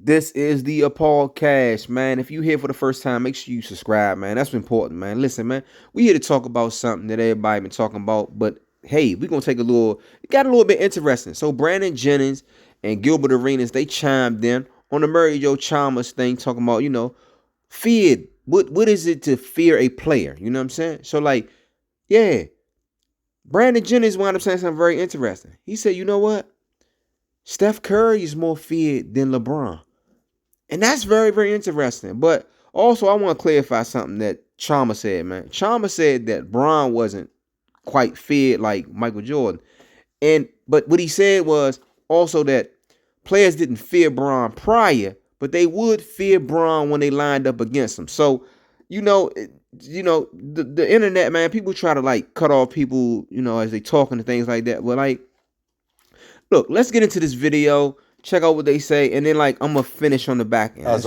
This is the Appalled Cash, man. If you here for the first time, make sure you subscribe, man. That's important, man. Listen, man, we here to talk about something that everybody been talking about, but hey, we gonna take it got a little bit interesting. So Brandon Jennings and Gilbert Arenas, they chimed in on the Murray Joe Chalmers thing, talking about, feared. What is it to fear a player? You know what I'm saying? So like, yeah, Brandon Jennings wound up saying something very interesting. He said, you know what? Steph Curry is more feared than LeBron. And that's very, very interesting. But also, I want to clarify something that Chalmers said, man. Chalmers said that Bron wasn't quite feared like Michael Jordan. But what he said was also that players didn't fear Bron prior, but they would fear Bron when they lined up against him. So, the internet, man, people try to like cut off people, as they talking and things like that. But like, look, let's get into this video, check out what they say, and then like I'm gonna finish on the back end.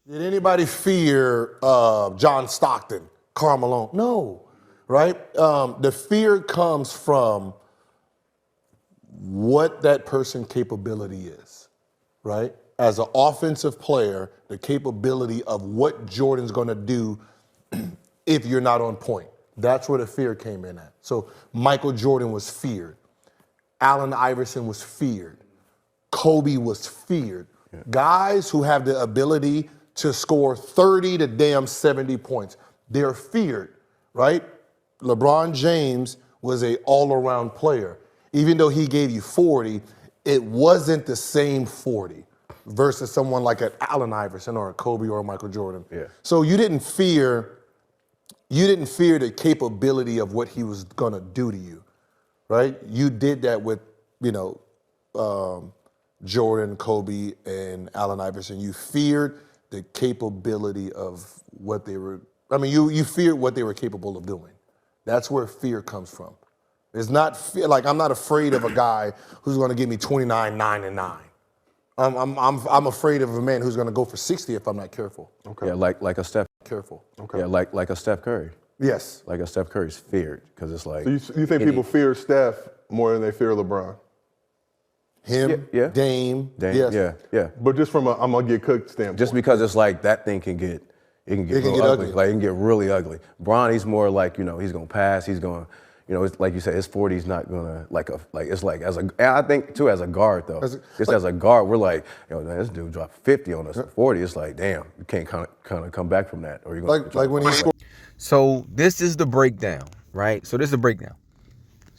Did anybody fear John Stockton, Karl Malone? No, right? The fear comes from what that person's capability is, right? As an offensive player, the capability of what Jordan's gonna do if you're not on point. That's where the fear came in at. So Michael Jordan was feared. Allen Iverson was feared. Kobe was feared. Yeah. Guys who have the ability to score 30 to damn 70 points, they're feared, right? LeBron James was an all-around player. Even though he gave you 40, it wasn't the same 40 versus someone like an Allen Iverson or a Kobe or a Michael Jordan. Yeah. So you didn't fear the capability of what he was gonna do to you, right? You did that with, Jordan, Kobe, and Allen Iverson. You feared the capability of what they were. You feared what they were capable of doing. That's where fear comes from. It's not fear. Like, I'm not afraid of a guy who's going to give me 29, 9, and 9. I'm afraid of a man who's going to go for 60 if I'm not careful. Okay. Yeah, like a Steph. Careful. Okay. Yeah, like a Steph Curry. Yes. Like a Steph Curry's feared because it's like. So you think people fear Steph more than they fear LeBron? Him, yeah. Dame, yes. Yeah. But just from I'm gonna get cooked standpoint. Just because it's like that thing can get real ugly. Like it can get really ugly. Bron, he's more like, he's gonna pass, he's gonna, it's like you said, his 40's not gonna I think too as a guard though. As a guard, we're like, this dude dropped 50 on us at 40. It's like, damn, you can't kind of come back from that. Or you're gonna like when he scored. So this is the breakdown, right? So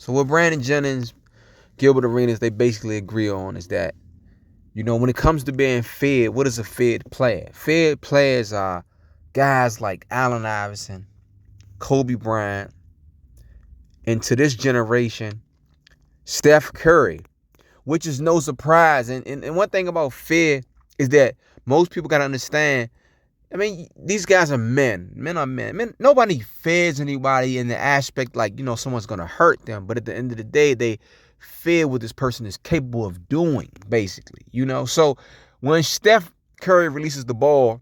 what Brandon Jennings, Gilbert Arenas, they basically agree on is that, when it comes to being feared, what is a feared player? Feared players are guys like Allen Iverson, Kobe Bryant, and to this generation, Steph Curry, which is no surprise. And one thing about fear is that most people got to understand, these guys are men. Men are men. Nobody fears anybody in the aspect like, someone's going to hurt them. But at the end of the day, they fear what this person is capable of doing, basically. So when Steph Curry releases the ball,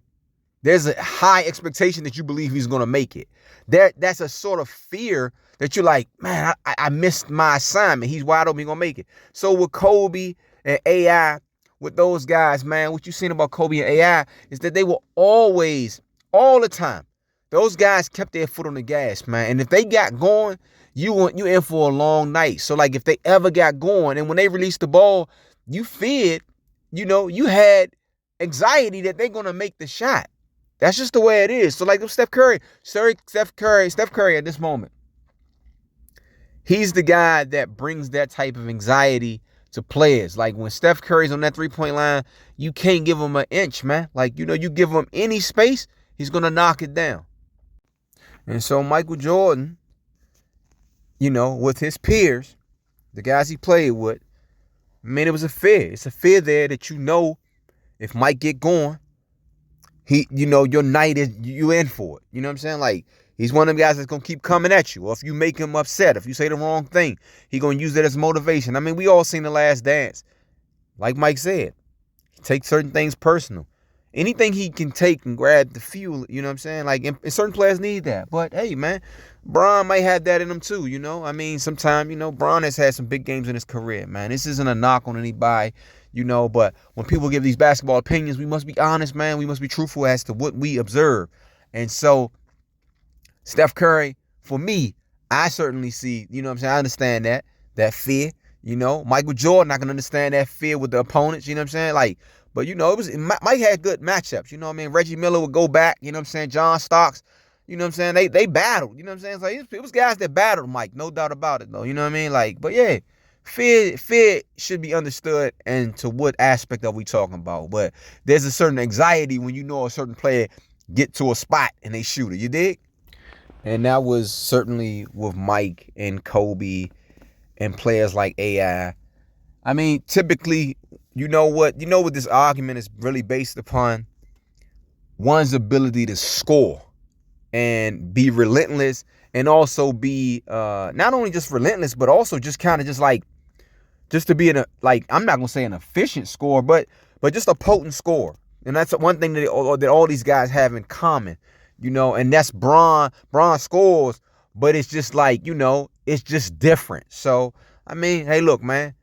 there's a high expectation that you believe he's going to make it. That's a sort of fear that you're like, man, I missed my assignment. He's wide open, he's going to make it. So with Kobe and AI, with those guys, man, what you seen about Kobe and AI is that they were always, all the time, those guys kept their foot on the gas, man. And if they got going, you in for a long night. So like if they ever got going and when they released the ball, you feared, you had anxiety that they're going to make the shot. That's just the way it is. So like Steph Curry at this moment, he's the guy that brings that type of anxiety to players. Like when Steph Curry's on that 3-point line, you can't give him an inch, man. Like, you give him any space, he's going to knock it down. And so Michael Jordan, with his peers, the guys he played with, it was a fear. It's a fear there that if Mike get going, your night is, you in for it. You know what I'm saying? Like, he's one of them guys that's going to keep coming at you. Or if you make him upset, if you say the wrong thing, he going to use that as motivation. We all seen The Last Dance. Like Mike said, he takes certain things personal. Anything he can take and grab the fuel, you know what I'm saying? Like, and certain players need that. But, hey, man, Bron might have that in him too, Sometimes, Bron has had some big games in his career, man. This isn't a knock on anybody you know. But when people give these basketball opinions, we must be honest, man. We must be truthful as to what we observe. And so Steph Curry, for me, I certainly see, you know what I'm saying? I understand that fear, you know. Michael Jordan, I can understand that fear with the opponents, you know what I'm saying? Like, but, you know, Mike had good matchups, you know what I mean? Reggie Miller would go back, you know what I'm saying? John Starks, you know what I'm saying? They battled, you know what I'm saying? It's like, it was guys that battled Mike, no doubt about it, though, you know what I mean? Like, but yeah, fear should be understood, and to what aspect are we talking about? But there's a certain anxiety when you know a certain player get to a spot and they shoot it, you dig? And that was certainly with Mike and Kobe and players like AI. I mean, typically, you know what this argument is really based upon? One's ability to score and be relentless, and also be not only just relentless, but also just kind of just to be I'm not gonna say an efficient scorer, but just a potent scorer. And that's one thing that all these guys have in common, you know, and that's Bron. Bron scores, but it's just like, you know, it's just different. So, I mean, hey, look, man,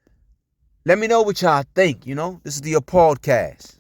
let me know what y'all think, you know. This is the podcast.